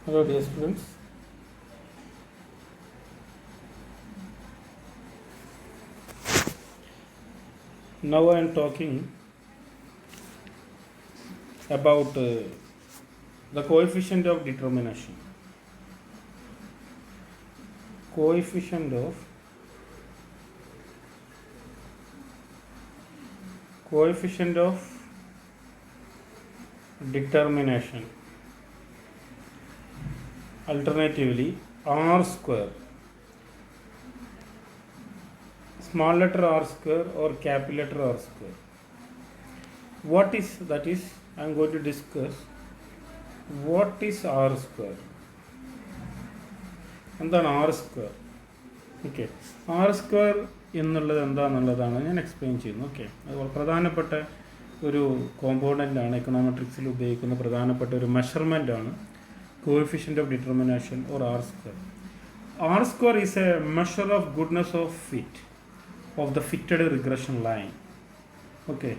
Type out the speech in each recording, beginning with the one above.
Hello dear students. Now I am talking about the coefficient of determination. Coefficient of determination. Alternatively, R square. Small letter R square or capital letter R square. What is that is I am going to discuss what is R square. എന്താണ് R square? Okay, R square എന്നുള്ളത് എന്താണെന്നുള്ളതാണ് ഞാൻ explain ചെയ്യുന്നത്. Okay, അതുപോലെ പ്രധാനപ്പെട്ട ഒരു കോമ്പോണൻ്റാണ് എക്കണോമെട്രിക്സിൽ ഉപയോഗിക്കുന്ന പ്രധാനപ്പെട്ട ഒരു മെഷർമെൻ്റാണ് coefficient of determination or R square. R square is a measure of goodness of fit of the fitted regression line. Okay,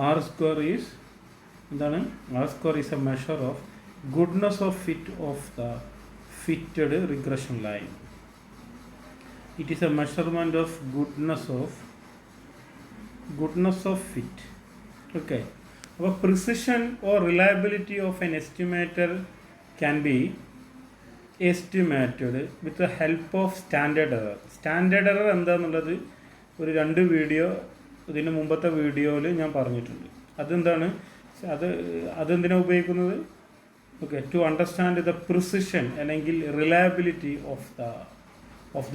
R square is എന്താണ്? R square is a measure of goodness of fit of the fitted regression line. It is a measurement of goodness of fit. Okay, our precision or reliability of an estimator can be estimated with the help of standard error. Standard error എന്താണെന്നുള്ളത് ഒരു 2 video ഇതിന് മുമ്പത്തെ വീഡിയോയിൽ ഞാൻ പറഞ്ഞിട്ടുണ്ട്. അതെന്താണ്? അതെന്തിനാണ് ഉപയോഗിക്കുന്നത്? Okay, to understand the precision അല്ലെങ്കിൽ reliability of the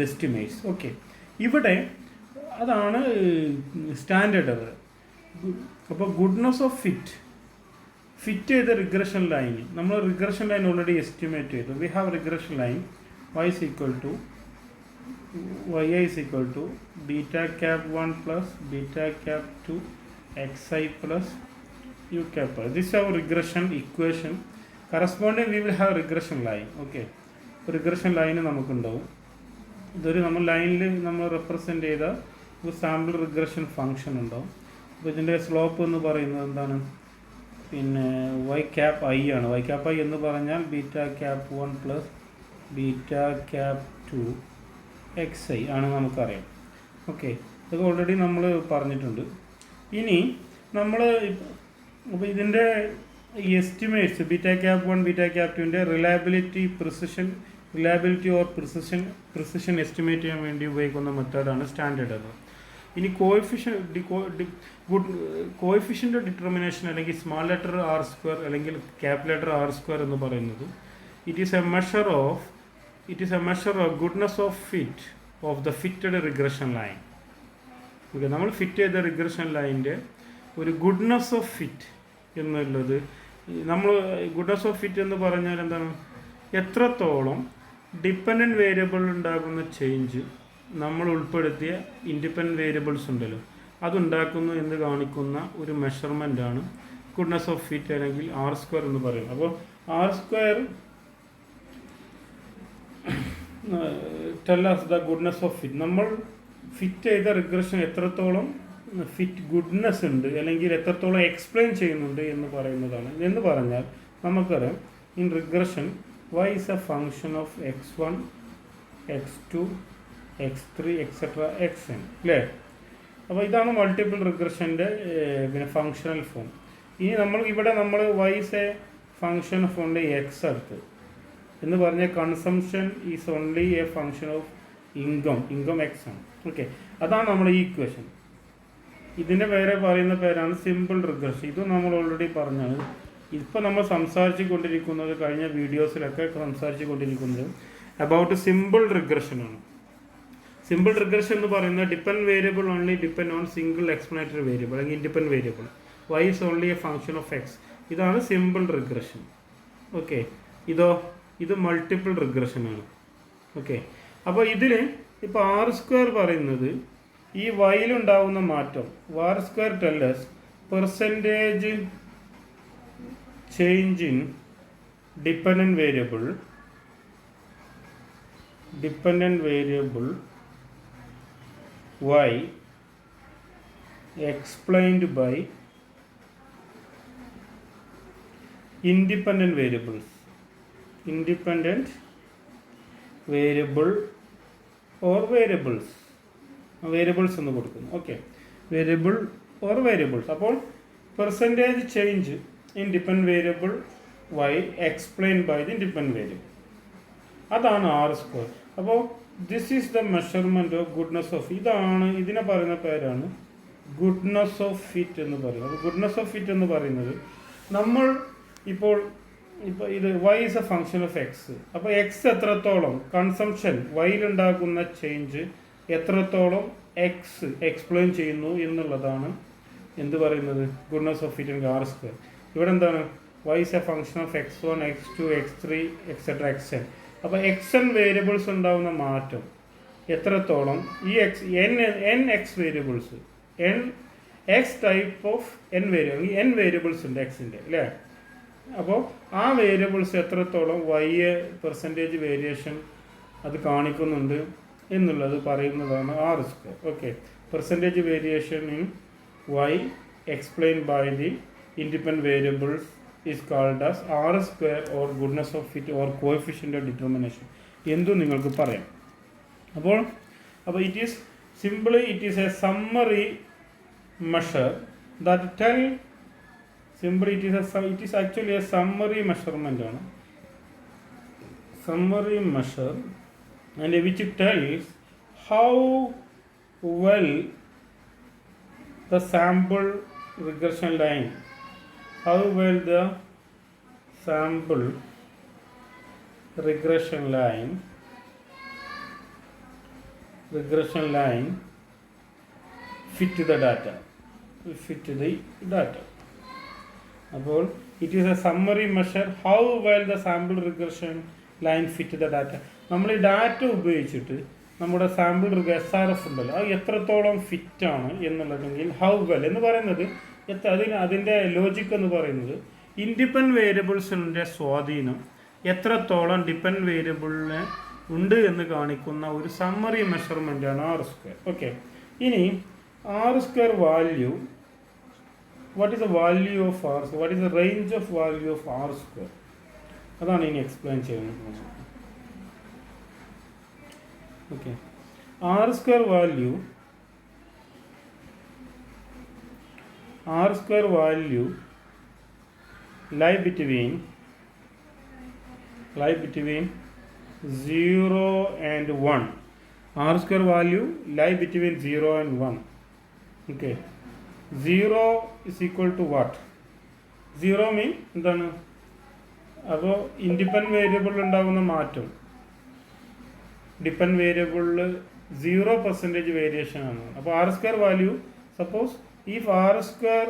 estimates. Okay, ഇവിടെ അതാണ് സ്റ്റാൻഡേർഡ് എറർ. അപ്പോൾ ഗുഡ്നെസ് ഓഫ് ഫിറ്റ് ചെയ്ത റിഗ്രഷൻ ലൈൻ, നമ്മൾ റിഗ്രഷൻ ലൈൻ ഓൾറെഡി എസ്റ്റിമേറ്റ് ചെയ്തു. We have regression line y is equal to beta cap 1 plus beta cap 2 xi plus u cap. This is our regression equation. Corresponding we will have regression line. Okay, regression line നമുക്കുണ്ടാവും. ഇതൊരു നമ്മൾ ലൈനിൽ നമ്മൾ represent ചെയ്ത ഒരു sample regression function ഉണ്ടാവും. അപ്പോൾ ഇതിൻ്റെ slope എന്ന് പറയുന്നത് എന്താണ്? പിന്നെ വൈ ക്യാപ്പ് ഐ ആണ്. വൈ ക്യാപ്പ് ഐ എന്ന് പറഞ്ഞാൽ beta cap 1 plus beta cap 2 X I ആണ് നമുക്കറിയാം. ഓക്കെ, ഇതൊക്കെ ഓൾറെഡി നമ്മൾ പറഞ്ഞിട്ടുണ്ട്. ഇനി നമ്മൾ അപ്പോൾ ഇതിൻ്റെ ഈ estimates beta cap 1 beta cap 2ൻ്റെ റിലയബിലിറ്റി ഓർ പ്രിസിഷൻ എസ്റ്റിമേറ്റ് ചെയ്യാൻ വേണ്ടി ഉപയോഗിക്കുന്ന മെത്തേഡാണ് സ്റ്റാൻഡേർഡ് എറർ. ഇനി കോഎഫിഷ്യൻ്റ് ഡിറ്റർമിനേഷൻ അല്ലെങ്കിൽ സ്മാൾ ലെറ്റർ ആർ സ്ക്വയർ അല്ലെങ്കിൽ ക്യാപിറ്റൽ ലെറ്റർ ആർ സ്ക്വയർ എന്ന് പറയുന്നത് it is a measure of goodness of fit of the fitted regression line. Okay, നമ്മൾ ഫിറ്റ് ചെയ്ത റിഗ്രഷൻ ലൈനിൻ്റെ ഒരു ഗുഡ്നെസ് ഓഫ് ഫിറ്റ് എന്നുള്ളത്, നമ്മൾ ഗുഡ്നെസ് ഓഫ് ഫിറ്റ് എന്ന് പറഞ്ഞാൽ എന്താണ്? എത്രത്തോളം ഡിപ്പെൻഡൻറ്റ് വേരിയബിൾ ഉണ്ടാകുന്ന ചേഞ്ച് നമ്മൾ ഉൾപ്പെടുത്തിയ ഇൻഡിപെൻഡൻറ്റ് വേരിയബിൾസ് ഉണ്ടല്ലോ അതുണ്ടാക്കുന്നു എന്ന് കാണിക്കുന്ന ഒരു മെഷർമെൻ്റാണ് ഗുഡ്നെസ് ഓഫ് ഫിറ്റ് അല്ലെങ്കിൽ ആർ സ്ക്വയർ എന്ന് പറയുന്നത്. അപ്പോൾ R square tell us the goodness of fit. നമ്മൾ ഫിറ്റ് ചെയ്ത റിഗ്രഷൻ എത്രത്തോളം ഫിറ്റ് ഗുഡ്നെസ് ഉണ്ട് അല്ലെങ്കിൽ എത്രത്തോളം എക്സ്പ്ലെയിൻ ചെയ്യുന്നുണ്ട് എന്ന് പറയുന്നതാണ്. എന്ന് പറഞ്ഞാൽ നമുക്കറിയാം, in regression y is a function of x1 x2 x3 etcetera xn അല്ലേ? അപ്പോൾ ഇതാണ് മൾട്ടിപ്പിൾ റിഗ്രഷൻ്റെ പിന്നെ ഫങ്ഷണൽ ഫോം. ഇനി നമ്മൾ y is a function of only x എടുത്ത് എന്ന് പറഞ്ഞാൽ consumption is only A function of income x ആണ്. ഓക്കെ, അതാണ് നമ്മുടെ ഈ ഇക്വേഷൻ. ഇതിൻ്റെ പറയുന്ന പേരാണ് സിമ്പിൾ റിഗ്രഷൻ. ഇത് നമ്മൾ ഓൾറെഡി പറഞ്ഞാണ്. ഇപ്പോൾ നമ്മൾ സംസാരിച്ചു കൊണ്ടിരിക്കുന്നത്, കഴിഞ്ഞ വീഡിയോസിലൊക്കെ സംസാരിച്ചു കൊണ്ടിരിക്കുന്നത് അബൌട്ട് സിമ്പിൾ റിഗ്രഷനാണ്. സിമ്പിൾ റിഗ്രഷൻ എന്ന് പറയുന്നത് dependent variable only depend on single explanatory variable അല്ലെങ്കിൽ independent variable. y is only a function of x. ഇതാണ് സിമ്പിൾ റിഗ്രഷൻ. ഓക്കെ, ഇത് മൾട്ടിപ്പിൾ റിഗ്രഷനാണ്. ഓക്കെ, അപ്പോൾ ഇതിൽ ഇപ്പോൾ ആർ സ്ക്വയർ പറയുന്നത് ഈ വൈയിലുണ്ടാവുന്ന മാറ്റം. R square tells percentage change in dependent variable y explained by independent variables. Independent variable or variables എന്ന് കൊടുക്കുന്നു. Okay, variable or variables. അപ്പോൾ percentage change in depend variable y explain by the depend variable, അതാണ് R square. അപ്പോൾ this is the measurement of goodness of, ഇതിനെ പറയുന്ന പേരാണ് goodness of fit എന്ന് പറയുന്നത്. അപ്പോൾ ഗുഡ്നെസ് ഓഫ് ഫിറ്റ് എന്ന് പറയുന്നത് നമ്മൾ ഇപ്പോൾ ഇത് y is a function of X. അപ്പോൾ എക്സ് എത്രത്തോളം കൺസംഷൻ വൈയിലുണ്ടാകുന്ന ചേഞ്ച് എത്രത്തോളം എക്സ് എക്സ്പ്ലെയിൻ ചെയ്യുന്നു എന്നുള്ളതാണ് എന്ത് പറയുന്നത് ഗുഡ്നെസ് ഓഫ് ഫിറ്റ് ആർ സ്ക്വയർ. ഇവിടെ എന്താണ് y is a function of x1 x2 x3 etcetera xn. അപ്പോൾ xn വേരിയബിൾസ് ഉണ്ടാകുന്ന മാറ്റം എത്രത്തോളം ഈ n x variables x type of n variables ഉണ്ട് എക്സിൻ്റെ അല്ലേ. അപ്പോൾ ആ വേരിയബിൾസ് എത്രത്തോളം y പെർസെൻറ്റേജ് വേരിയേഷൻ അത് കാണിക്കുന്നുണ്ട് എന്നുള്ളത് പറയുന്നതാണ് R square. Okay, percentage variation in y explain by the independent variables is called as R square or goodness of fit or coefficient of determination എന്തു നിങ്ങൾക്ക് പറയാം. അപ്പോൾ it is a summary measure that tell simply it is actually a summary measurement ആണ്, summary measure, and which tells how well the sample regression line fit the data. അപ്പോൾ it is a summary measure how well the sample regression line fit the data. നമ്മൾ ഈ data ഉപയോഗിച്ചിട്ട് നമ്മുടെ sample SRF ഉണ്ടല്ലോ അത് എത്രത്തോളം ഫിറ്റാണ് എന്നുള്ളതെങ്കിൽ how well എന്ന് പറയുന്നത് അതിൻ്റെ ലോജിക്ക് എന്ന് പറയുന്നത് ഇൻഡിപെൻഡൻറ്റ് വേരിയബിൾസിൻ്റെ സ്വാധീനം എത്രത്തോളം ഡിപ്പെൻഡ് വേരിയബിളിന് ഉണ്ട് എന്ന് കാണിക്കുന്ന ഒരു സമ്മറി മെഷർമെൻ്റാണ് ആർ സ്ക്വയർ. ഓക്കെ, ഇനി R square value, what is the value of R square, what is the range of value of R square, അതാണ് ഇനി എക്സ്പ്ലെയിൻ ചെയ്യുന്നത്. Okay, R square value lie between 0 and 1. R square value lie between 0 and 1. Okay, 0 is equal to what? 0 mean എന്താണ്? അപ്പോൾ independent variable ഉണ്ടാകുന്ന മാറ്റം depend വേരിയബിളിൽ 0% variation ആണ്. അപ്പോൾ R square value suppose if r square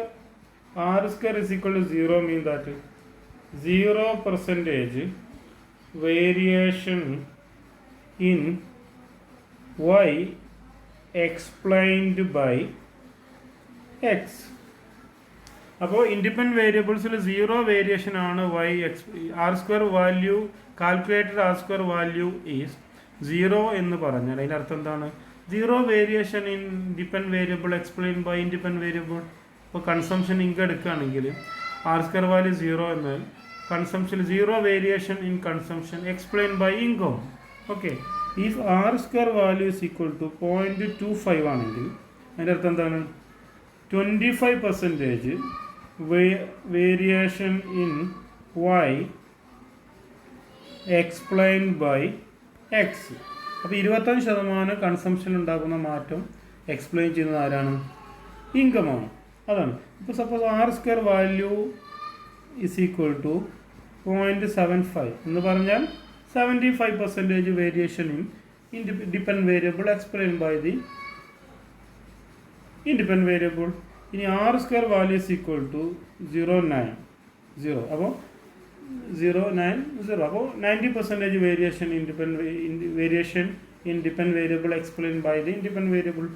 is equal to 0 mean that 0% variation in y explained by x. അപ്പോൾ independent വേരിയബിൾസിൽ 0 variation ആണ് R square value calculated R square value is 0 എന്ന് പറഞ്ഞാൽ അതിൻ്റെ അർത്ഥം എന്താണ്? 0 variation in depend variable explain by independent variable. ഇപ്പോൾ consumption income എടുക്കുകയാണെങ്കിൽ ആർ സ്ക്വയർ വാല്യൂ 0 എന്നാൽ consumption 0 variation in consumption explain by income. Okay, if R square value is equal to 0.25 ആണെങ്കിൽ അതിൻ്റെ അർത്ഥം എന്താണ്? 25% variation in y explained by X. അപ്പോൾ 25% consumption ഉണ്ടാകുന്ന മാറ്റം എക്സ്പ്ലെയിൻ ചെയ്യുന്നത് ആരാണ്? ഇൻകമാണ്. അതാണ്. ഇപ്പോൾ suppose R square value is equal to 0.75 എന്ന് പറഞ്ഞാൽ 75% variation in depend variable explain by the independent variable. ഇനി R square value is equal to 0.90. അപ്പോൾ 0.90 അപ്പോൾ 90% variation variation in depend variable explain by the independent variable.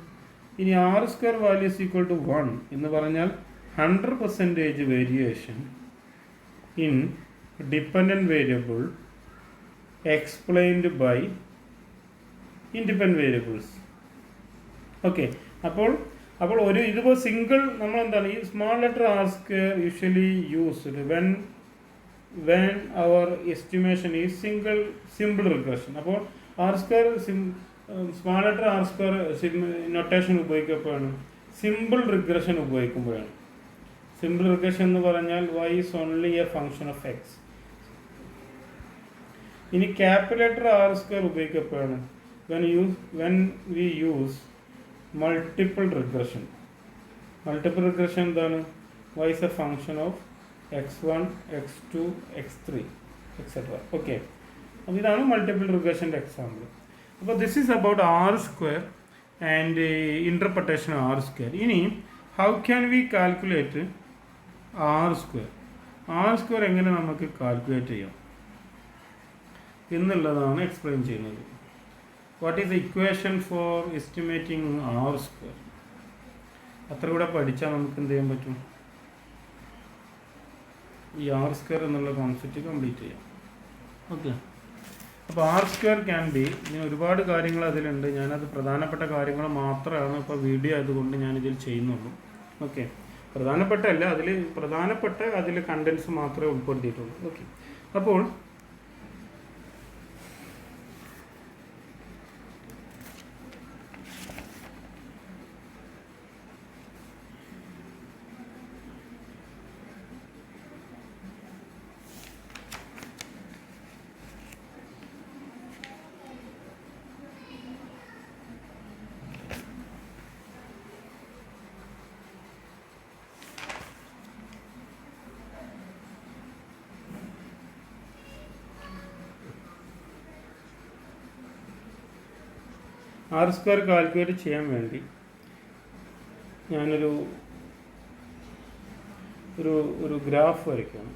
ഇനി R square value is equal to 1 എന്ന് പറഞ്ഞാൽ 100% variation in dependent variable explained by independent variables. Okay, അപ്പോൾ ഒരു ഇതുപോലെ single നമ്മൾ എന്താണ് ഈ small letter R square usually used when when our estimation is simple regression. അപ്പോൾ R square small letter R square notation ഉപയോഗിക്കപ്പോഴാണ് സിമ്പിൾ റിഗ്രഷൻ ഉപയോഗിക്കുമ്പോഴാണ്. Simple regression എന്ന് പറഞ്ഞാൽ y is only a function of X. ഇനി capital R square ഉപയോഗിക്കപ്പോഴാണ് when we use multiple regression. Multiple regression എന്താണ്? y is a function of x1, x2, x3 etc. ഓക്കെ, അപ്പോൾ ഇതാണ് മൾട്ടിപ്പിൾ റിഗ്രഷൻ്റെ എക്സാമ്പിൾ. അപ്പോൾ this is about R square and interpretation R square. ഇനി how can we calculate R square? R square എങ്ങനെ നമുക്ക് calculate ചെയ്യാം എന്നുള്ളതാണ് എക്സ്പ്ലെയിൻ ചെയ്യുന്നത്. What is the equation for estimating R square? അത്ര കൂടെ പഠിച്ചാൽ നമുക്ക് എന്ത് ചെയ്യാൻ പറ്റും? ഈ ആർ സ്ക്വയർ എന്നുള്ള കോൺസെപ്റ്റ് കംപ്ലീറ്റ് ചെയ്യാം. ഓക്കെ, അപ്പോൾ ആർ സ്ക്വയർ ക്യാൻ ബി, ഇനി ഒരുപാട് കാര്യങ്ങൾ അതിലുണ്ട്. ഞാനത് പ്രധാനപ്പെട്ട കാര്യങ്ങൾ മാത്രമാണ് ഇപ്പോൾ വീഡിയോ ആയതുകൊണ്ട് ഞാനിതിൽ ചെയ്യുന്നുള്ളൂ. ഓക്കെ, പ്രധാനപ്പെട്ടല്ല, അതിൽ കണ്ടൻസ് മാത്രമേ ഉൾപ്പെടുത്തിയിട്ടുള്ളൂ. ഓക്കെ, അപ്പോൾ ആർ സ്ക്വയർ കാൽക്കുലേറ്റ് ചെയ്യാൻ വേണ്ടി ഞാനൊരു ഒരു ഗ്രാഫ് വരയ്ക്കുകയാണ്.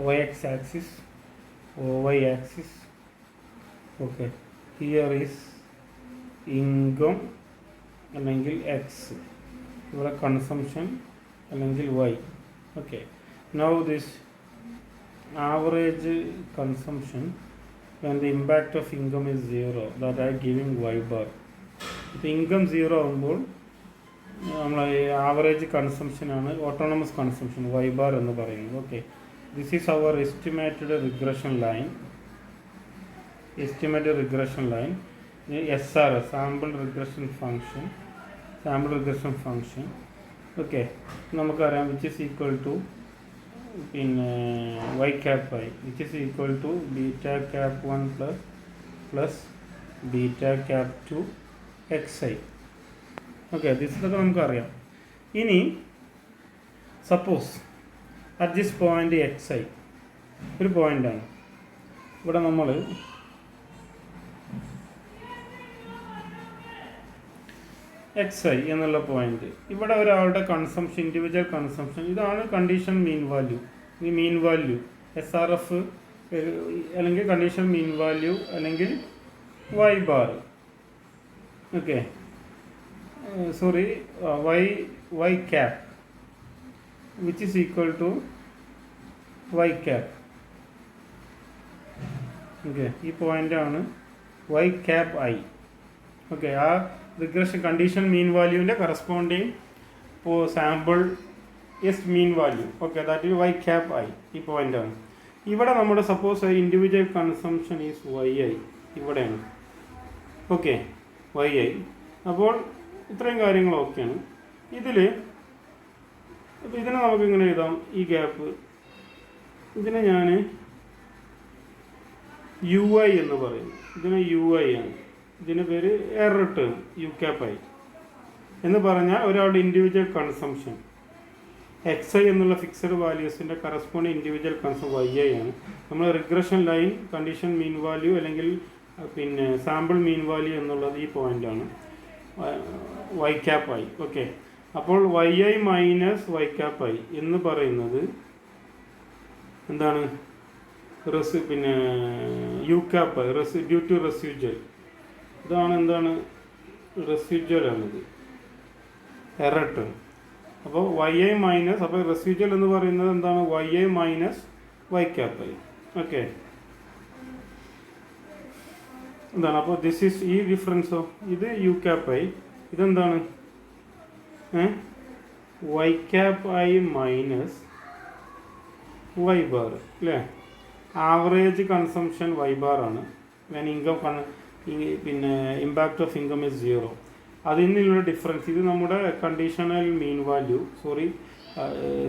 OX axis, OY axis. Okay, here is income അല്ലെങ്കിൽ എക്സ്, ഇവിടെ കൺസംഷൻ അല്ലെങ്കിൽ Y. Okay, now this average consumption when the impact of income is 0, that I giving y bar. ഇപ്പോൾ income 0 ആകുമ്പോൾ നമ്മൾ ആവറേജ് കൺസംഷനാണ് ഓട്ടോണമസ് കൺസംഷൻ y bar എന്ന് പറയുന്നത്. Okay, this is our estimated regression line. SRS, sample regression function. Okay, നമുക്കറിയാം which is equal to പിന്നെ y cap I, which is equal to beta cap 1 plus beta cap 2 xi. Okay, ഇതൊക്കെ നമുക്കറിയാം. ഇനി suppose at this point xi ഒരു പോയിൻ്റാണ്. ഇവിടെ നമ്മൾ xi എന്നുള്ള പോയിന്റ്, ഇവിടെ ഒരാളുടെ കൺസംഷൻ, ഇൻഡിവിജ്വൽ കൺസംഷൻ, ഇതാണ് കണ്ടീഷൻ മീൻ വാല്യൂ. ഈ മീൻ വാല്യൂ SRF അല്ലെങ്കിൽ കണ്ടീഷൻ മീൻ വാല്യൂ അല്ലെങ്കിൽ y bar. Okay, sorry, y cap which is equal to y cap. Okay, ഈ പോയിൻ്റാണ് y cap I. ഓക്കെ, ആ റിഗ്രഷൻ കണ്ടീഷൻ മീൻ വാല്യൂവിൻ്റെ corresponding sample S mean value. Okay, that is y cap I, ഈ പോയിൻ്റാണ്. ഇവിടെ നമ്മുടെ suppose individual consumption is yi, ഇവിടെയാണ്. Okay, yi. അപ്പോൾ ഇത്രയും കാര്യങ്ങൾ ഓക്കെയാണ്. അപ്പോൾ ഇതിനെ നമുക്ക് ഇങ്ങനെ എഴുതാം, ഈ ഗ്യാപ്പ്, ഇതിനെ ഞാൻ UI എന്ന് പറയുന്നു. ഇതിന് UI ആണ്, ഇതിന് പേര് error term U cap I എന്ന് പറഞ്ഞാൽ ഒരാളുടെ ഇൻഡിവിജ്വൽ കൺസംഷൻ xi എന്നുള്ള ഫിക്സഡ് വാല്യൂസിൻ്റെ കറസ്പോണ്ടിങ് ഇൻഡിവിജ്വൽ കൺസംഷൻ yi ആണ്. നമ്മൾ regression line condition mean value അല്ലെങ്കിൽ പിന്നെ സാമ്പിൾ മീൻ വാല്യൂ എന്നുള്ളത് ഈ പോയിൻ്റാണ് y ക്യാപ്പ് ഐ. ഓക്കെ, അപ്പോൾ yi minus y cap I എന്ന് പറയുന്നത് എന്താണ്? പിന്നെ U cap I due to residual. ഇതാണ് എന്താണ്? റെസിജ്വൽ ആണിത്, എറർ ടേം. അപ്പോൾ വൈ ഐ മൈനസ്, അപ്പോൾ റെസിജ്വൽ എന്ന് പറയുന്നത് എന്താണ്? Y I minus Y cap I. Okay, എന്താണ്? അപ്പോൾ ദിസ് ഈസ് ഈ ഡിഫറൻസോ, ഇത് യു ക്യാപ്പ് ഐ, ഇതെന്താണ്? Y cap I minus Y bar അല്ലേ? ആവറേജ് കൺസംഷൻ വൈ ബാർ ആണ്. ഞാൻ ഇൻകം പിന്നെ ഇമ്പാക്റ്റ് ഓഫ് ഇൻകം ഇസ് 0. അതിൽ നിന്നുള്ള ഡിഫറൻസ്, ഇത് നമ്മുടെ conditional mean value, sorry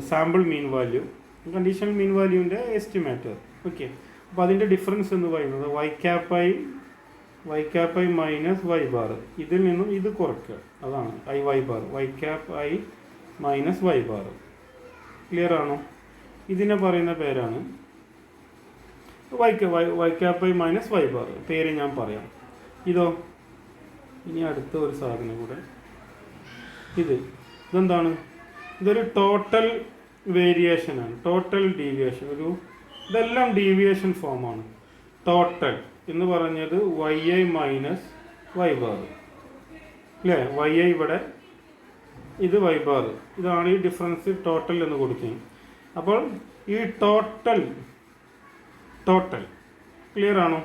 sample mean value, conditional mean വാല്യൂവിൻ്റെ എസ്റ്റിമേറ്റർ. ഓക്കെ, അപ്പോൾ അതിൻ്റെ ഡിഫറൻസ് എന്ന് പറയുന്നത് Y cap I minus Y bar, ഇതിൽ നിന്നും ഇത് കുറയ്ക്കുക, അതാണ് I Y bar, Y cap I minus Y bar. Clear ആണോ? ഇതിനെ പറയുന്ന പേരാണ് Y cap I minus Y bar. പേര് ഞാൻ പറയാം. ഇതോ, ഇനി അടുത്ത ഒരു സാധനം കൂടെ, ഇതെന്താണ്? ഇതൊരു ടോട്ടൽ വേരിയേഷനാണ്, ടോട്ടൽ ഡീവിയേഷൻ. ഇതെല്ലാം ഡീവിയേഷൻ ഫോമാണ്. ടോട്ടൽ എന്ന് പറഞ്ഞത് Y I minus Y bar അല്ലേ? വൈ ഐ ഇവിടെ, ഇത് വൈ ബാർ, ഇതാണ് ഈ ഡിഫറൻസ് ടോട്ടൽ എന്ന് കൊടുക്കുന്നത്. അപ്പോൾ ഈ ടോട്ടൽ ക്ലിയർ ആണോ?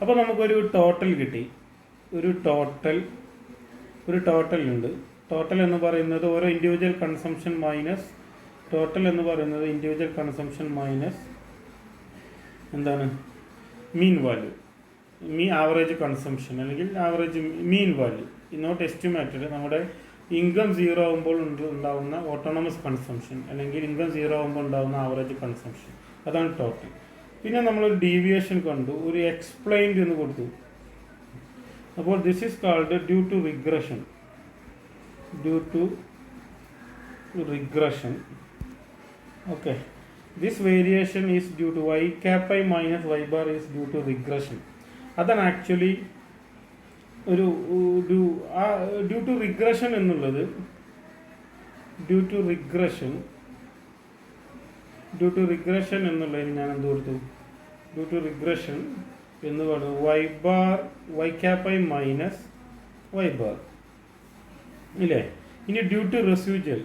അപ്പോൾ നമുക്കൊരു ടോട്ടൽ കിട്ടി. ഒരു ടോട്ടൽ ഉണ്ട്. ടോട്ടൽ എന്ന് പറയുന്നത് ഓരോ ഇൻഡിവിജ്വൽ കൺസംഷൻ മൈനസ്, ടോട്ടൽ എന്ന് പറയുന്നത് ഇൻഡിവിജ്വൽ കൺസംഷൻ മൈനസ് എന്താണ്? മീൻ വാല്യൂ, ആവറേജ് കൺസംഷൻ അല്ലെങ്കിൽ average mean value, not estimated. നമ്മുടെ ഇൻകം 0 ആകുമ്പോൾ ഉണ്ടാകുന്ന ഓട്ടോണമസ് കൺസംഷൻ അല്ലെങ്കിൽ ഇൻകം 0 ആകുമ്പോൾ ഉണ്ടാകുന്ന ആവറേജ് കൺസംഷൻ, അതാണ് ടോട്ടൽ. പിന്നെ നമ്മളൊരു ഡീവിയേഷൻ കണ്ടു, ഒരു എക്സ്പ്ലെയിൻഡ് എന്ന് കൊടുത്തു. അപ്പോൾ this is called due to regression. Okay, this variation is due to Y cap I minus Y bar is due to regression. അതാണ് ആക്ച്വലി ഡ്യൂ ടു റിഗ്രഷൻ എന്നുള്ളത്, ഡ്യൂ ടു റിഗ്രഷൻ എന്നുള്ളതിന് ഞാൻ എന്ത് കൊടുത്തു? ഡ്യൂ ടു റിഗ്രഷൻ എന്ന് പറയുന്നത് Y cap I minus Y bar ഇല്ലേ? ഇനി ഡ്യൂ ടു റെസിജ്വൽ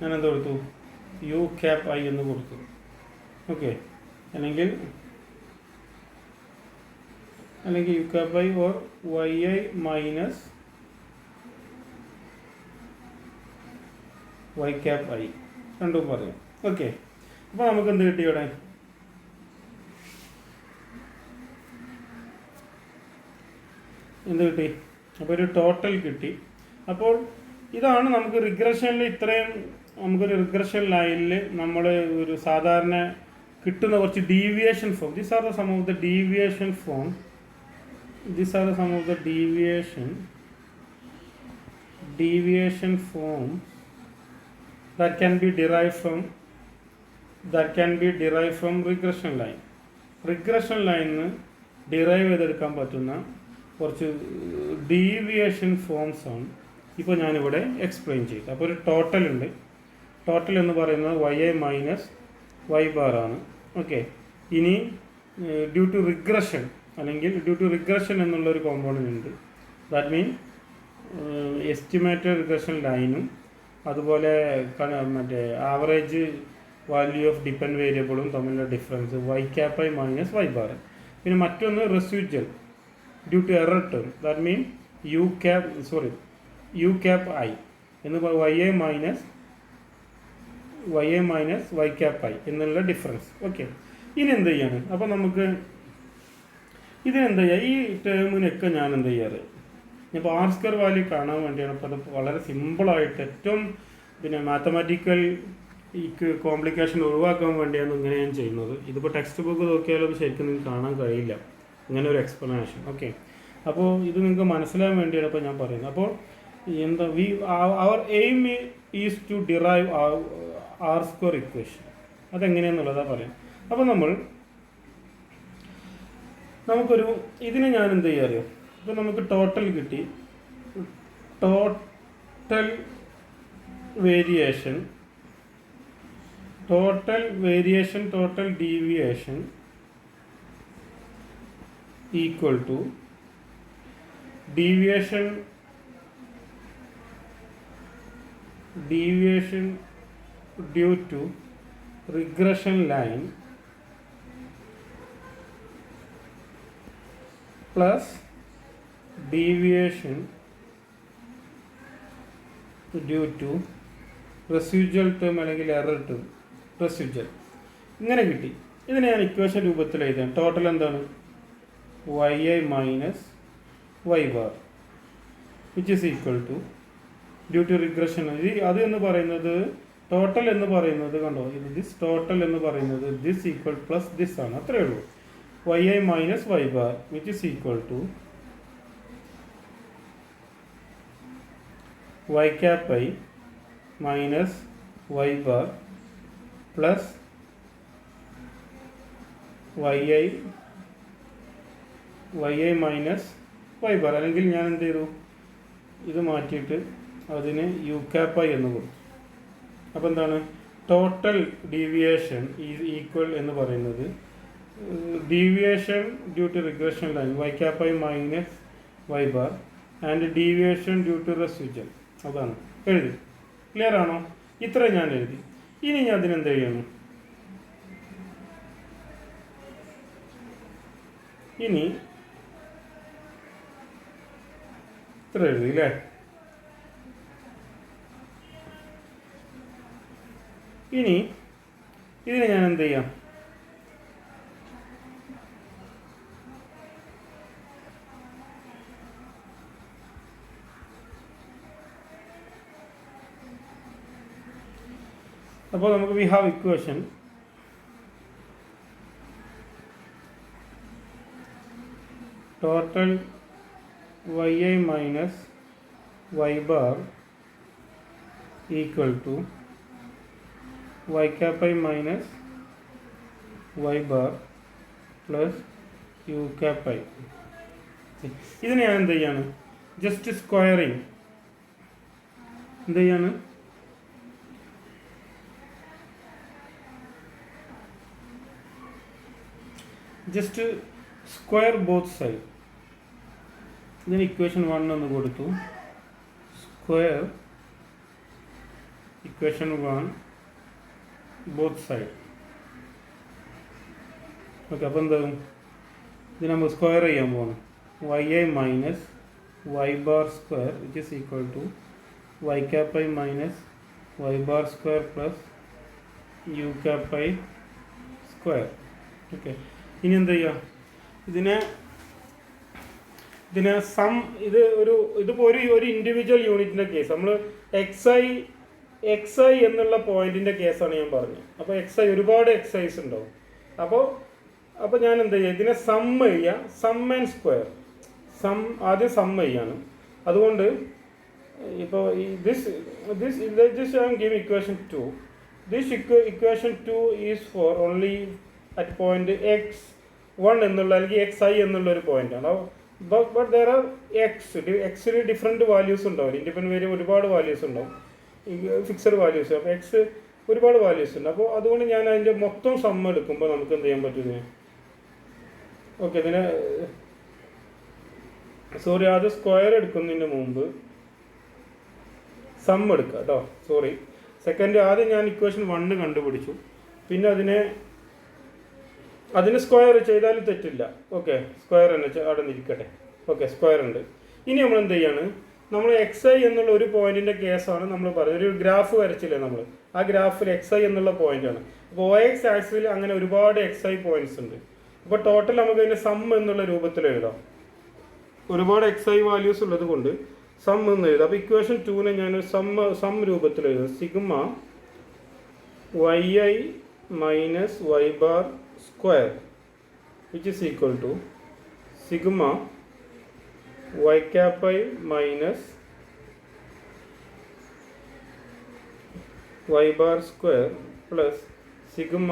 ഞാൻ എന്ത് കൊടുത്തു? യു ക്യാപ്പ് ഐ എന്ന് കൊടുത്തു. ഓക്കെ, അല്ലെങ്കിൽ U cap I or Y I minus Y cap I, രണ്ടും പറയാം. ഓക്കെ, അപ്പോൾ നമുക്ക് എന്ത് കിട്ടി ഇവിടെ? അപ്പോൾ ഒരു ടോട്ടൽ കിട്ടി. അപ്പോൾ ഇതാണ് നമുക്ക് റിഗ്രഷനിൽ ഇത്രയും, നമുക്കൊരു റിഗ്രഷൻ ലൈനിൽ നമ്മൾ ഒരു സാധാരണ കിട്ടുന്ന കുറച്ച് deviation form. These are the sum of the deviation form. deviation forms that can be derived from regression line. regression line derive ചെയ്തെടുക്കാൻ പറ്റുന്ന കുറച്ച് ഡീവിയേഷൻ ഫോംസ് ആണ് ഇപ്പോൾ ഞാനിവിടെ എക്സ്പ്ലെയിൻ ചെയ്തു. അപ്പോൾ ഒരു ടോട്ടൽ ഉണ്ട്. ടോട്ടൽ എന്ന് പറയുന്നത് Y I minus Y bar ആണ്. ഓക്കെ, ഇനി ഡ്യൂ ടു റിഗ്രഷൻ അല്ലെങ്കിൽ ഡ്യൂ ടു റിഗ്രഷൻ എന്നുള്ളൊരു കോമ്പോണൻ്റ് ഉണ്ട്. ദാറ്റ് മീൻ എസ്റ്റിമേറ്റഡ് റിഗ്രഷൻ ലൈനും അതുപോലെ മറ്റേ ആവറേജ് വാല്യൂ ഓഫ് ഡിപ്പെൻഡ് വേരിയബിളും തമ്മിലുള്ള difference Y cap I minus Y bar. പിന്നെ മറ്റൊന്ന് residual due to error term. That mean U cap I എന്ന് Y I minus Y cap I എന്നുള്ള difference. Okay, ഇനി എന്ത് ചെയ്യാണ്? അപ്പോൾ നമുക്ക് ഇതിനെന്ത് ചെയ്യുക? ഈ ടേമിനൊക്കെ ഞാൻ എന്ത് ചെയ്യാറ്? ഇപ്പോൾ ആർ സ്ക്വയർ വാല്യൂ കാണാൻ വേണ്ടിയാണ്. അപ്പോൾ അത് വളരെ സിമ്പിളായിട്ട് ഏറ്റവും മാത്തമാറ്റിക്കൽ ഈ കോംപ്ലിക്കേഷൻ ഒഴിവാക്കാൻ വേണ്ടിയാണ് ഇങ്ങനെ ഞാൻ ചെയ്യുന്നത്. ഇതിപ്പോൾ ടെക്സ്റ്റ് ബുക്ക് നോക്കിയാലും ശരിക്കും നിങ്ങൾക്ക് കാണാൻ കഴിയില്ല ഇങ്ങനെ ഒരു എക്സ്പ്ലനേഷൻ. ഓക്കെ, അപ്പോൾ ഇത് നിങ്ങൾക്ക് മനസ്സിലാകാൻ വേണ്ടിയാണ് ഇപ്പോൾ ഞാൻ പറയുന്നത്. അപ്പോൾ എന്താ അവർ aim is to derive R square equation. അതെങ്ങനെയാണെന്നുള്ളതാണ് പറയാം. അപ്പോൾ നമുക്കൊരു ഇതിനെ ഞാൻ എന്ത് ചെയ്യാറിയോ, ഇപ്പോൾ നമുക്ക് ടോട്ടൽ കിട്ടി. Total variation, total deviation equal to deviation due to regression line plus deviation due to residual term അല്ലെങ്കിൽ എറർ ടേം റെസിജ്വൽ. ഇങ്ങനെ കിട്ടി. ഇതിനെ ഞാൻ ഇക്വേഷൻ രൂപത്തിൽ എഴുതാം. ടോട്ടൽ എന്താണ്? yi minus y bar which is equal to due to regression. അത് എന്ന് പറയുന്നത് ടോട്ടൽ എന്ന് പറയുന്നത് കണ്ടോ, ഇത് ദിസ് ടോട്ടൽ എന്ന് പറയുന്നത് ദിസ് ഈക്വൽ പ്ലസ് ദിസ് ആണ്. അത്രയേ ഉള്ളൂ. yi minus y bar which is equal to y cap I minus y bar plus yi minus y bar. അല്ലെങ്കിൽ ഞാൻ എന്ത് ചെയ്തു, ഇത് മാറ്റിയിട്ട് അതിന് യു ക്യാപ്പ് ഐ എന്ന് കൊടുത്തു. അപ്പോൾ എന്താണ് ടോട്ടൽ ഡീവിയേഷൻ ഈസ് ഈക്വൽ എന്ന് പറയുന്നത് deviation due to regression line y cap I minus y bar and deviation due to residual. അതാണ് എഴുതി. ക്ലിയർ ആണോ? ഇത്ര ഞാൻ എഴുതി. ഇനി ഞാൻ അതിനെന്ത് ചെയ്യണം? ഇനി ഇത്ര എഴുതി അല്ലേ? ഇനി ഇതിനെ ഞാൻ എന്ത് ചെയ്യാം? അപ്പോൾ നമുക്ക് we have equation total yi minus y bar equal to y cap I minus y bar plus U cap I. ഇതിന് ഞാൻ എന്ത് ചെയ്യാണ്? ജസ്റ്റ് സ്ക്വയറിങ് എന്ത് ചെയ്യാണ്? Just square both side. ഇതിന് ഇക്വേഷൻ 1 എന്ന് കൊടുത്തു. Square equation 1 both side. Okay. അപ്പോൾ എന്താകും? ഇത് നമ്മൾ സ്ക്വയർ ചെയ്യാൻ പോകണം. yi minus y bar square which is equal to y cap I minus y bar square plus U cap I square. Okay. ഇനി എന്ത് ചെയ്യുക? ഇതിനെ സം ഇതിപ്പോൾ ഒരു ഇൻഡിവിജ്വൽ യൂണിറ്റിൻ്റെ കേസ് നമ്മൾ എക്സ് ഐ എന്നുള്ള പോയിന്റിൻ്റെ കേസാണ് ഞാൻ പറഞ്ഞത്. അപ്പോൾ ഒരുപാട് എക്സൈസ് ഉണ്ടാവും. അപ്പോൾ ഞാൻ എന്ത് ചെയ്യുക? ഇതിനെ സം ചെയ്യുക. Sum and square. ആദ്യം സം ചെയ്യാണ്. അതുകൊണ്ട് ഇപ്പോൾ this I give equation 2. This equation 2 is for only at point x1 എന്നുള്ള അല്ലെങ്കിൽ xi എന്നുള്ള ഒരു പോയിന്റാണ്. ബട്ട് ദർ ആർ എക്സിൽ ഡിഫറെൻറ്റ് വാല്യൂസ് ഉണ്ടാവും. ഇൻഡിപെൻഡൻറ്റ് വേരിയബിൾ ഒരുപാട് വാല്യൂസ് ഉണ്ടാവും, ഫിക്സഡ് വാല്യൂസ്. അപ്പോൾ എക്സ് ഒരുപാട് വാല്യൂസ് ഉണ്ട്. അപ്പോൾ അതുകൊണ്ട് ഞാൻ അതിൻ്റെ മൊത്തം സം എടുക്കുമ്പോൾ നമുക്ക് എന്ത് ചെയ്യാൻ പറ്റും? ഓക്കെ. ഇതിനെ ആദ്യം സ്ക്വയർ എടുക്കുന്നതിന് മുമ്പ് സം എടുക്കുക കേട്ടോ. സെക്കൻഡ് ആദ്യം ഞാൻ ഇക്വേഷൻ 1 കണ്ടുപിടിച്ചു. പിന്നെ അതിന് സ്ക്വയർ ചെയ്താലും തെറ്റില്ല. ഓക്കെ. സ്ക്വയർ തന്നെ അവിടെ നിൽക്കട്ടെ. ഓക്കെ. സ്ക്വയർ ഉണ്ട്. ഇനി നമ്മൾ എന്ത് ചെയ്യാണ്? നമ്മൾ xi എന്നുള്ള ഒരു പോയിന്റിൻ്റെ കേസാണ് നമ്മൾ പറയുന്നത്. ഒരു ഗ്രാഫ് വരച്ചില്ലേ നമ്മൾ? ആ ഗ്രാഫിൽ xi എന്നുള്ള പോയിന്റാണ്. അപ്പോൾ OX ആക്സിൽ അങ്ങനെ ഒരുപാട് xi പോയിന്റ്സ് ഉണ്ട്. അപ്പോൾ ടോട്ടൽ നമുക്ക് അതിൻ്റെ സം എന്നുള്ള രൂപത്തിൽ എഴുതാം. ഒരുപാട് xi വാല്യൂസ് ഉള്ളത് കൊണ്ട് സം എന്ന് എഴുതാം. അപ്പോൾ ഇക്വേഷൻ 2നെ ഞാൻ സം രൂപത്തിൽ എഴുതാം. Sigma yi minus y bar square which is equal to sigma y cap I minus y bar square plus sigma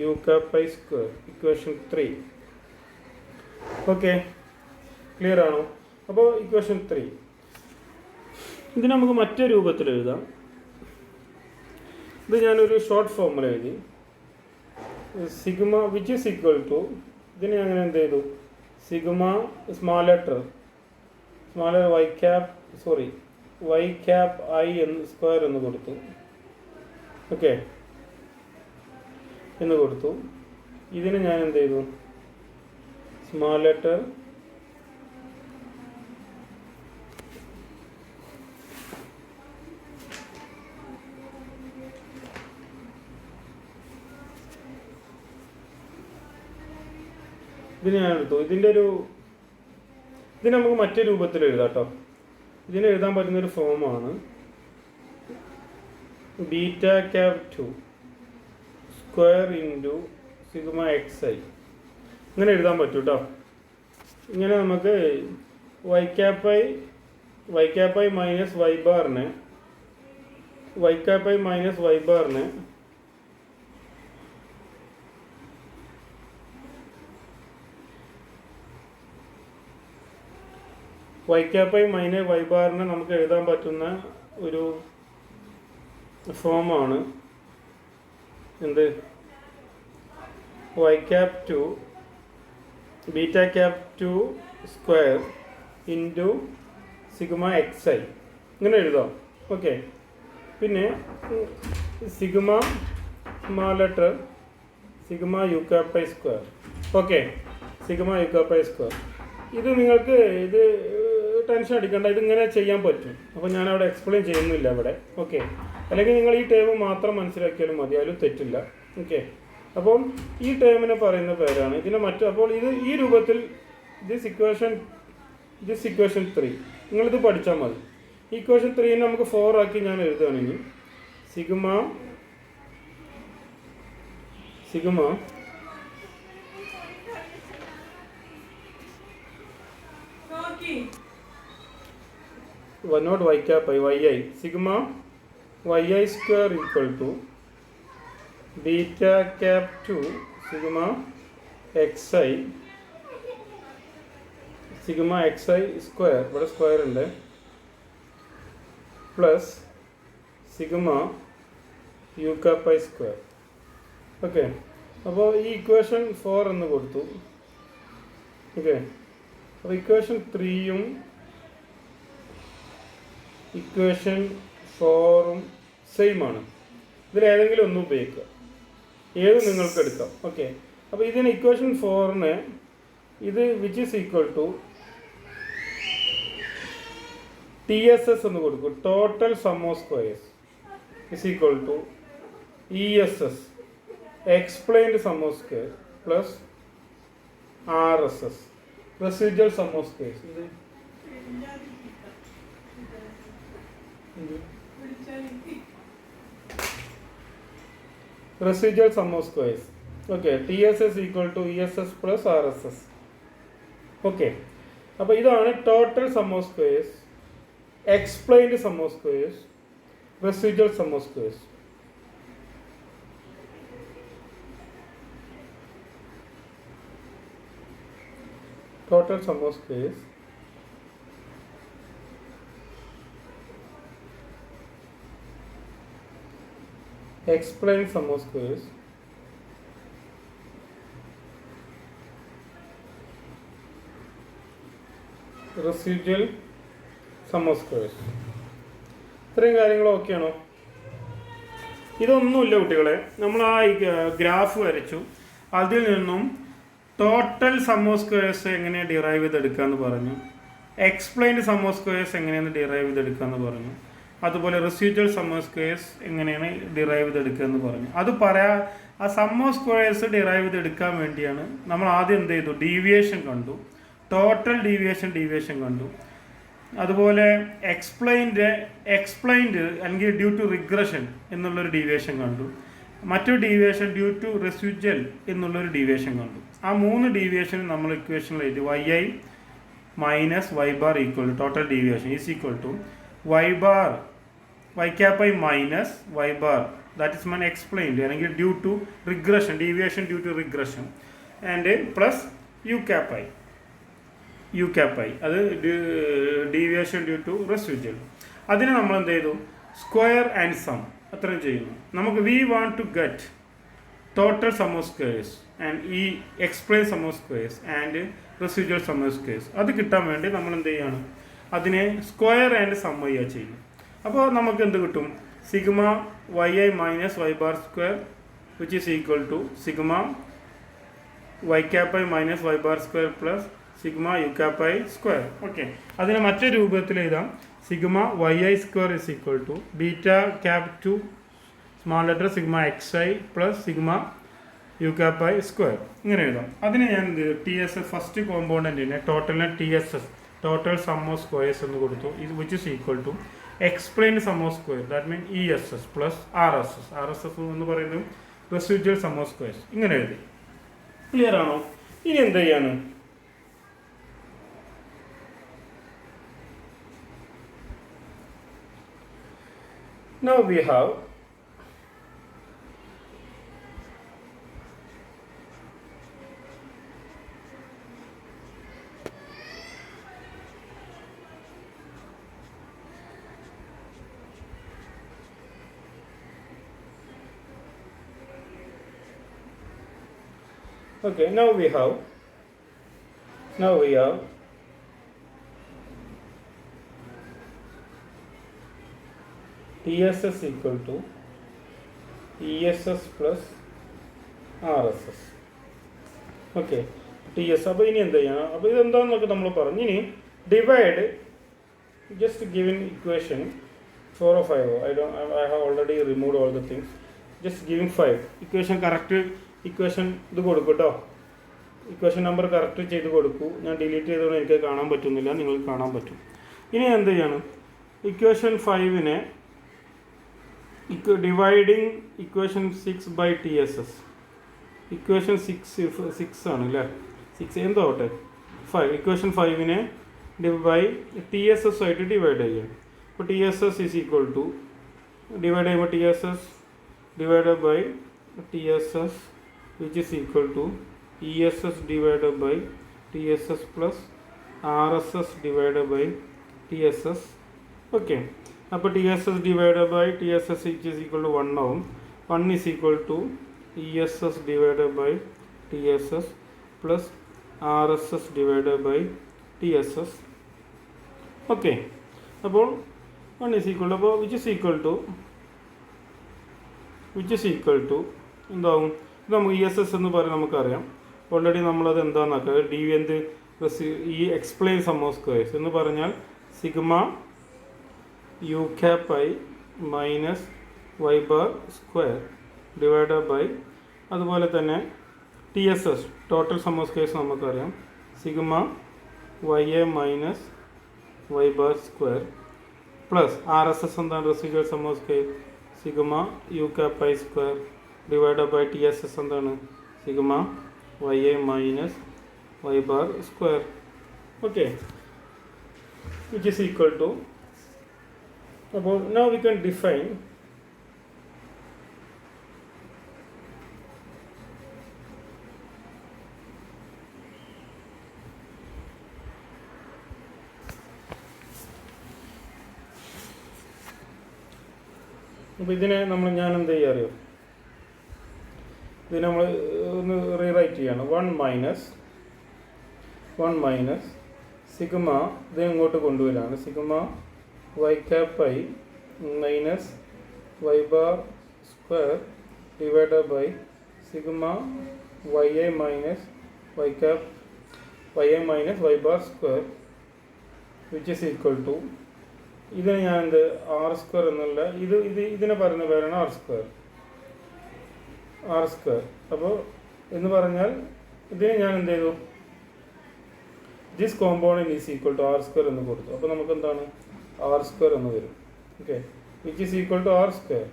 u cap I square. Equation 3. Okay. Clear ആണോ? അപ്പോൾ ഇക്വേഷൻ 3 ഇത് നമുക്ക് മറ്റേ രൂപത്തിൽ എഴുതാം. ഇത് ഞാനൊരു ഷോർട്ട് ഫോമുല എഴുതി. Sigma which is equal to, ഇതിന് അങ്ങനെ എന്ത് ചെയ്തു, sigma small letter y cap I എന്ന് സ്ക്വയർ എന്ന് കൊടുത്തു. ഓക്കെ, എന്ന് കൊടുത്തു. ഇതിന് ഞാൻ എന്ത് ചെയ്തു, സ്മാൾ ലെറ്റർ ഇതിന് ഞാൻ എടുത്തു. ഇത് നമുക്ക് മറ്റേ രൂപത്തിൽ എഴുതാം കേട്ടോ. ഇതിന് എഴുതാൻ പറ്റുന്നൊരു ഫോമാണ് beta cap 2 square into sigma X I. ഇങ്ങനെ എഴുതാൻ പറ്റും കേട്ടോ. ഇങ്ങനെ നമുക്ക് Y cap I minus Y ബാറിനെ Y cap I minus Y ബാറിനെ നമുക്ക് എഴുതാൻ പറ്റുന്ന ഒരു ഫോമാണ് എന്ത്, Y cap 2 beta cap 2 square into sigma X I. ഇങ്ങനെ എഴുതാം. ഓക്കെ, പിന്നെ sigma small letter sigma U cap I square. Okay, sigma U cap I square. ഇത് നിങ്ങൾക്ക് ഇത് ടെൻഷൻ അടിക്കേണ്ട, ഇതിങ്ങനെ ചെയ്യാൻ പറ്റും. അപ്പോൾ ഞാനവിടെ എക്സ്പ്ലെയിൻ ചെയ്യുന്നില്ല ഇവിടെ. ഓക്കെ, അല്ലെങ്കിൽ നിങ്ങൾ ഈ ടേം മാത്രം മനസ്സിലാക്കിയാലും മതി, അതിലും തെറ്റില്ല. ഓക്കെ, അപ്പം ഈ ടേമിനെ പറയുന്ന പേരാണ് ഇതിനെ അപ്പോൾ ഇത് ഈ രൂപത്തിൽ ദിസ് ഇക്വേഷൻ 3 നിങ്ങളിത് പഠിച്ചാൽ മതി. ഇക്വേഷൻ 3 നമുക്ക് 4 ആക്കി ഞാൻ എഴുതുകയാണെങ്കിൽ sigma 1 not y cap I yi sigma yi square equal to beta cap 2 sigma xi square ഇവിടെ സ്ക്വയർ ഉണ്ട് plus sigma u cap I square. Okay, അപ്പോൾ ഈ ഇക്വേഷൻ 4 എന്ന് കൊടുത്തു. ഓക്കെ, അപ്പോൾ ഇക്വേഷൻ 3യും ഇക്വേഷൻ 4ഉം സെയിം ആണ്. ഇതിലേതെങ്കിലും ഒന്നും ഉപയോഗിക്കുക, ഏത് നിങ്ങൾക്ക് എടുക്കാം. ഓക്കെ, അപ്പോൾ ഇതിന് ഇക്വേഷൻ 4ന് ഇത് which is equal to TSS എന്ന് കൊടുക്കും, total sum of squares is equal to ESS explained sum of square plus RSS residual sum of squares. Residual sum of squares. Okay, TSS equal to ESS plus RSS. Okay, അപ്പോൾ ഇതാണ് total sum of squares, explained sum of squares, residual sum of squares. Total sum of squares, explain sum of squares, residual sum of squares. ഇത്രയും കാര്യങ്ങൾ ഓക്കെയാണോ? ഇതൊന്നുമില്ല കുട്ടികളെ, നമ്മൾ ആ graph വരച്ചു, അതിൽ നിന്നും ടോട്ടൽ സം ഓഫ് സ്ക്വയേഴ്സ് എങ്ങനെ ഡിറൈവ് ചെയ്തെടുക്കാമെന്ന് പറഞ്ഞു, എക്സ്പ്ലെയിൻഡ് സം ഓഫ് സ്ക്വയേഴ്സ് എങ്ങനെയാണ് ഡിറൈവ് ചെയ്തെടുക്കാമെന്ന് പറഞ്ഞു, അതുപോലെ റെസിഡ്യൂവൽ സം ഓഫ് സ്ക്വയേഴ്സ് എങ്ങനെയാണ് ഡിറൈവ് ചെയ്തെടുക്കുക എന്ന് പറഞ്ഞു. അത് ആ സം ഓഫ് സ്ക്വയേഴ്സ് ഡിറൈവ് ചെയ്തെടുക്കാൻ വേണ്ടിയാണ് നമ്മൾ ആദ്യം എന്ത് ചെയ്തു, ഡീവിയേഷൻ കണ്ടു, ടോട്ടൽ ഡീവിയേഷൻ കണ്ടു. അതുപോലെ എക്സ്പ്ലെയിൻഡ് അല്ലെങ്കിൽ ഡ്യൂ ടു റിഗ്രഷൻ എന്നുള്ളൊരു ഡീവിയേഷൻ കണ്ടു. മറ്റൊരു ഡീവിയേഷൻ ഡ്യൂ ടു റെസിഡ്യൂവൽ എന്നുള്ളൊരു ഡീവിയേഷൻ കണ്ടു. ആ 3 ഡീവിയേഷൻ നമ്മൾ ഇക്വേഷനിൽ എഴുതി. yi minus Y bar equal to total deviation is equal to y cap I minus y bar, that is man explained അല്ലെങ്കിൽ due to regression, deviation due to regression, and plus u cap I. U cap I, അത് deviation due to residual. അതിനെ നമ്മൾ എന്ത് ചെയ്തു, square and some അത്രയും ചെയ്യുന്നു. നമുക്ക് we want to get total sum of squares and ഈ explain sum of squares and residual sum of squares. അത് കിട്ടാൻ വേണ്ടി നമ്മൾ എന്ത് ചെയ്യാണ്, അതിനെ സ്ക്വയർ ആൻഡ് സം ചെയ്യുക ചെയ്യുന്നു. അപ്പോൾ നമുക്ക് എന്ത് കിട്ടും, sigma Y I minus Y bar square which is equal to sigma Y cap I minus Y bar square plus sigma U cap I square. Okay, അതിനെ മറ്റൊരു രൂപത്തിൽ എഴുതാം, sigma Y I square is equal to beta cap two small letter sigma X I plus sigma U cap I square, ഇങ്ങനെ എഴുതാം. അതിന് ഞാൻ എന്ത് ചെയ്തു, ടി എസ് എസ് ഫസ്റ്റ് കോമ്പോണൻറ്റിനെ ടോട്ടലിനെ T S S total sum of squares എന്ന് കൊടുത്തു, ഇത് which is equal to explain sum of square that mean E S S plus R S S. R S S എന്ന് പറയുന്നത് residual sum of squares. ഇങ്ങനെ എഴുതി. Clear ആണോ? ഇനി എന്ത് ചെയ്യാണ്, now we have okay, now we have TSS equal to ESS plus RSS. Okay, T S. അപ്പോൾ ഇനി എന്ത് ചെയ്യണം, അപ്പോൾ ഇതെന്താണെന്നൊക്കെ നമ്മൾ പറഞ്ഞു. ഇനി divide just given equation 4 or 5. I have already removed all the things. Just giving 5 equation correct equation ഇത് കൊടുക്കും കേട്ടോ. ഇക്വേഷൻ നമ്പർ കറക്റ്റ് ചെയ്ത് കൊടുക്കൂ. ഞാൻ ഡിലീറ്റ് ചെയ്തതുകൊണ്ട് എനിക്ക് കാണാൻ പറ്റുന്നില്ല, നിങ്ങൾക്ക് കാണാൻ പറ്റും. ഇനി എന്ത് ചെയ്യണം, ഇക്വേഷൻ 5നെ dividing equation 6 by T S S. Equation 6 ആണ് അല്ലേ, 6 എന്തോട്ടെ 5. ഇക്വേഷൻ 5നെ ബൈ ടി എസ് എസ് ആയിട്ട് ഡിവൈഡ് ചെയ്യണം. അപ്പോൾ T S S is equal to divide ചെയ്യുമ്പോൾ T S S divide by T S S which is equal to E S S divide by T S S plus R S S divide by T S S. Okay, അപ്പോൾ T S S divide by T S S which is equal to 1 ആവും. 1 is equal to E S S divide by T S S plus R S S divide by T S S. Okay, അപ്പോൾ 1 is equal to, അപ്പോൾ which is equal to എന്താവും, ഇത് നമുക്ക് E S S എന്ന് പറയാൻ നമുക്കറിയാം already. നമ്മളത് എന്താണെന്നൊക്കെ ഡി എന്ത് ഈ എക്സ്പ്ലെയിൻ സം ഓഫ് സ്ക്വയേഴ്സ് എന്ന് പറഞ്ഞാൽ sigma U cap I minus Y bar square divide by, അതുപോലെ തന്നെ T S S total sum of squares നമുക്കറിയാം sigma Y A minus Y bar square plus R S S എന്താണ് residual sum of square sigma U cap I square divide by T S S എന്താണ് sigma Y A minus Y bar square. Okay, which is equal to, അപ്പോൾ now we can define അപ്പോൾ ഇതിനെ ഞാൻ എന്ത് ചെയ്യുക അറിയോ, ഇത് നമ്മൾ ഒന്ന് റീറൈറ്റ് ചെയ്യണം. 1 മൈനസ് സിഗ്മ ഇത് ഇങ്ങോട്ട് കൊണ്ടുവരാണ് sigma Y cap I minus Y bar square divide by sigma Y I minus Y cap Y I minus Y bar square which is equal to, ഇതിനെ ഞാൻ എന്ത് ആർ സ്ക്വയർ എന്നുള്ള ഇതിനെ പറയുന്ന പേരാണ് ആർ സ്ക്വയർ. അപ്പോൾ എന്ന് പറഞ്ഞാൽ ഇതിനെ ഞാൻ എന്ത് ചെയ്തു, this component is equal to R square എന്ന് കൊടുത്തു. അപ്പോൾ നമുക്ക് എന്താണ് ആർ സ്ക്വയർ എന്ന് വരും. Okay, which is equal to R square.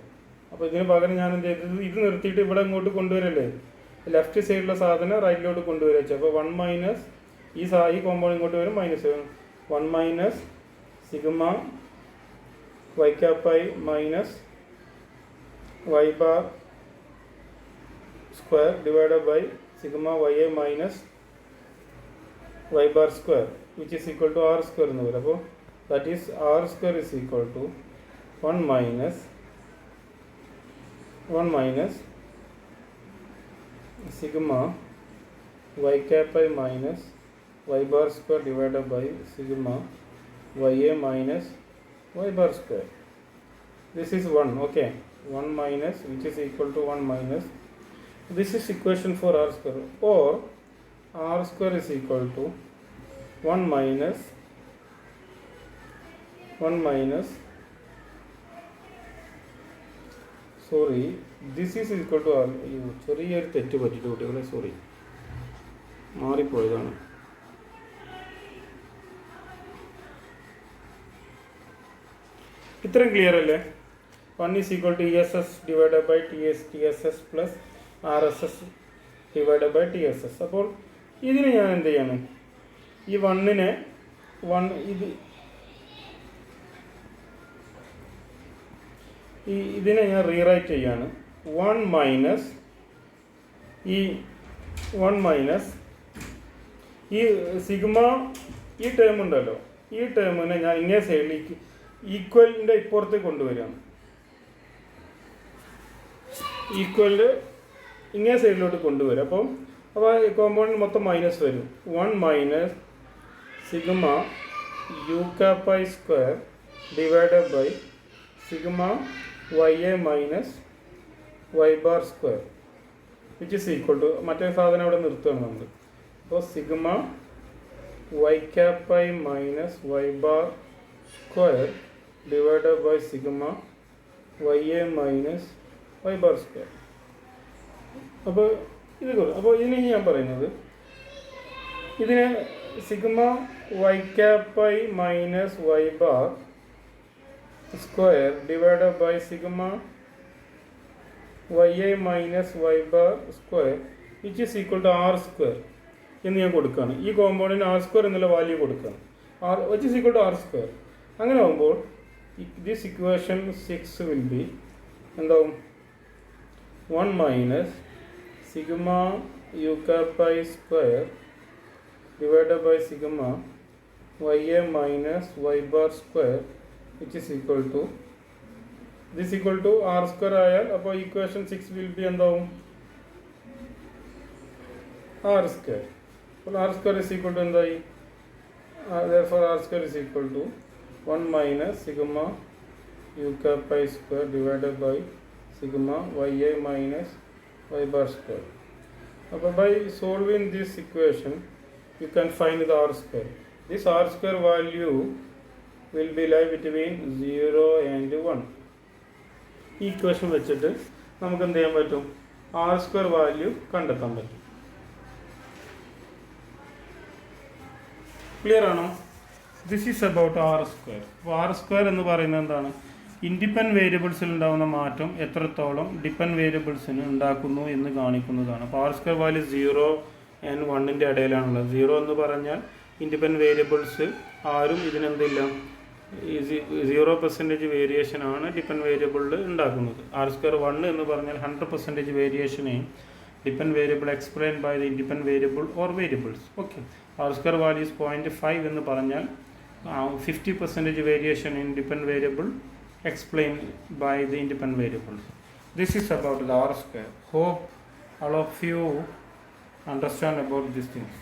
അപ്പോൾ ഇതിന് പകരം ഞാൻ എന്ത് ചെയ്തത്, ഇത് നിർത്തിയിട്ട് ഇവിടെ ഇങ്ങോട്ട് കൊണ്ടുവരല്ലേ, ലെഫ്റ്റ് സൈഡിലുള്ള സാധനം റൈറ്റിലോട്ട് കൊണ്ടുവരാ വെച്ചാൽ. അപ്പോൾ 1 മൈനസ് ഈ കോമ്പോണൻറ്റ് ഇങ്ങോട്ട് വരും minus 1 minus sigma Y cap I minus Y bar square divide by sigma Y I minus y bar square which is equal to r square എന്ന് വരും. അപ്പോൾ that is r square is equal to 1 minus sigma y cap I minus y bar square divided by sigma ya minus y bar square. This is 1, okay. 1 minus which is equal to 1 minus. This is equation for r square, or r square is equal to 1 minus sorry, this is equal to r. ചെറിയൊരു തെറ്റ് പറ്റിയിട്ട് കുട്ടികളെ, sorry, മാറിപ്പോയതാണ്. ഇത്രയും clear അല്ലേ? 1 is equal to ESS divided by TSS plus RSS divided by TSS. അപ്പോൾ ഇതിന് ഞാൻ എന്ത് ചെയ്യണം? ഈ 1നെ ഇതിനെ ഞാൻ റീറൈറ്റ് ചെയ്യാണ്. 1 മൈനസ് ഈ സിഗ്മ, ഈ ടേം ഉണ്ടല്ലോ, ഈ ടേമിനെ ഞാൻ ഇങ്ങേ സൈഡിലേക്ക് ഈക്വലിൻ്റെ ഇപ്പുറത്തേക്ക് കൊണ്ടുവരികയാണ്. ഈക്വലിൻ്റെ ഇങ്ങേ സൈഡിലോട്ട് കൊണ്ടുവരും. അപ്പോൾ കോമ്പൗണ്ടിൽ മൊത്തം മൈനസ് വരും. 1 minus sigma u cap I square divided by sigma ya minus y bar square which is equal to, മറ്റേ സാധനം അവിടെ നിർത്തുകയാണ് നമ്മൾ. അപ്പോൾ sigma y cap I minus y bar square divided by sigma ya minus y bar square. അപ്പോൾ ഇതിനെ ഞാൻ പറയുന്നത്, ഇതിനെ sigma y cap I minus y bar square divided by sigma ya minus y bar square which is equal to r square എന്ന് ഞാൻ കൊടുക്കുകയാണ്. ഈ കോമ്പൗണ്ടിന് r സ്ക്വയർ എന്നുള്ള വാല്യൂ കൊടുക്കുകയാണ്. Which is equal to r square. അങ്ങനെ ആകുമ്പോൾ this equation 6 will be എന്താവും? 1 minus sigma u cap I square divided by sigma ya minus y bar square which is equal to this equal to r square ആയാൽ അപ്പോൾ equation 6 will be എന്താവും? r square. അപ്പോൾ r square is equal to എന്തായി? Therefore r square is equal to 1 minus sigma u cap I square divided by sigma ya minus y bar square. അപ്പോൾ by solving this equation you can find the r square. This r square value will be lie between 0 and 1. ഈ equation വെച്ചിട്ട് നമുക്ക് എന്ത് ചെയ്യാൻ പറ്റും? r square value കണ്ടെത്താൻ പറ്റും. Clear ആണോ? This is about r square. അപ്പോൾ r സ്ക്വയർ എന്ന് പറയുന്നത് എന്താണ്? ഇൻഡിപെൻഡൻറ്റ് വേരിയബിൾസിൽ ഉണ്ടാകുന്ന മാറ്റം എത്രത്തോളം ഡിപ്പെൻഡ് വേരിയബിൾസിന് ഉണ്ടാക്കുന്നു എന്ന് കാണിക്കുന്നതാണ്. അപ്പോൾ r സ്ക്വയർ വാല്യൂ 0 and 1ൻ്റെ ഇടയിലാണുള്ളത്. 0 എന്ന് പറഞ്ഞാൽ ഇൻഡിപെൻഡൻറ്റ് വേരിയബിൾസ് ആരും ഇതിനെന്തില്ല, 0% വേരിയേഷൻ ആണ് ഡിപ്പെൻഡ് വേരിയബിളിൽ ഉണ്ടാക്കുന്നത്. r സ്ക്വയർ 1 എന്ന് പറഞ്ഞാൽ 100% വേരിയേഷനെയും depend variable explain by the independent variable or variables. Okay, r square value is 0.5 എന്ന് പറഞ്ഞാൽ 50% variation in depend variable explained by the independent variables. This is about the r square. Hope all of you understand about these things.